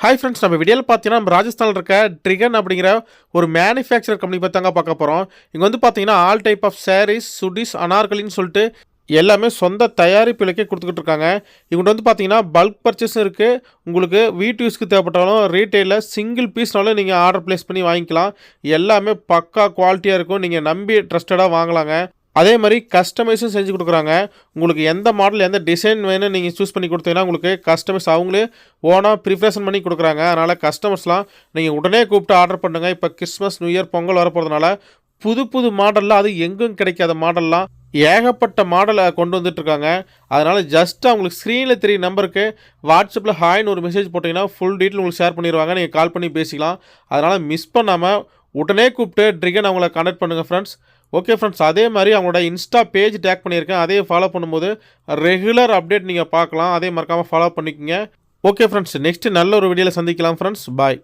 Hi friends, நம்ம வீடியோவில் பார்த்தீங்கன்னா நம்ம ராஜஸ்தானில் இருக்க ட்ரிகன் அப்படிங்கிற ஒரு மேனுஃபேக்சர் கம்பெனி பற்றி தாங்க பார்க்க போகிறோம். இங்கே வந்து பார்த்தீங்கன்னா all type of sarees, chudis, அனார்கலின்னு சொல்லிட்டு எல்லாமே சொந்த தயாரிப்பு விலைக்கே கொடுத்துக்கிட்டு இருக்காங்க. இவங்க வந்து பார்த்தீங்கன்னா பல்க் பர்ச்சேஸும் இருக்குது. உங்களுக்கு வீட்டு யூஸ்க்கு தேவைப்பட்டாலும் ரீட்டெயிலில் சிங்கிள் பீஸ்னாலும் நீங்கள் ஆர்டர் ப்ளேஸ் பண்ணி வாங்கிக்கலாம். எல்லாமே பக்கா குவாலிட்டியாக இருக்கும். நீங்கள் நம்பி ட்ரஸ்டடாக வாங்கலாங்க. அதே மாதிரி கஸ்டமைஸும் செஞ்சு கொடுக்குறாங்க. உங்களுக்கு எந்த மாடல் எந்த டிசைன் வேணும் நீங்கள் சூஸ் பண்ணி கொடுத்தீங்கன்னா உங்களுக்கு கஸ்டமைஸ் அவங்களே ஓனாக ப்ரிப்ரேஷன் பண்ணி கொடுக்குறாங்க. அதனால் கஸ்டமர்ஸ்லாம் நீங்கள் உடனே கூப்பிட்டு ஆர்டர் பண்ணுங்கள். இப்போ கிறிஸ்மஸ், நியூ இயர், பொங்கல் வரப்போகிறதுனால புது புது மாடலில் அது எங்கும் கிடைக்காத மாடல்லாம் ஏகப்பட்ட மாடலை கொண்டு வந்துட்டுருக்காங்க. அதனால் ஜஸ்ட் அவங்களுக்கு ஸ்க்ரீனில் தெரிய நம்பருக்கு வாட்ஸ்அப்பில் ஹாய்னு ஒரு மெசேஜ் போட்டிங்கன்னா ஃபுல் டீட்டெயில் உங்களுக்கு ஷேர் பண்ணிடுவாங்க. நீங்கள் கால் பண்ணி பேசிக்கலாம். அதனால் மிஸ் பண்ணாமல் உடனே கூப்பிட்டு ட்ரிகன் அவங்கள கான்டாக்ட் பண்ணுங்கள் ஃப்ரெண்ட்ஸ். ஓகே ஃப்ரெண்ட்ஸ், அதே மாதிரி அவங்களோட இன்ஸ்டா பேஜ் டேக் பண்ணியிருக்கேன். அதே ஃபாலோ பண்ணும்போது ரெகுலர் அப்டேட் நீங்கள் பார்க்கலாம். அதே மறக்காமல் ஃபாலோ பண்ணிக்கோங்க. ஓகே ஃப்ரெண்ட்ஸ், நெக்ஸ்ட்டு நல்ல ஒரு வீடியோவில் சந்திக்கலாம் ஃப்ரெண்ட்ஸ். பாய்.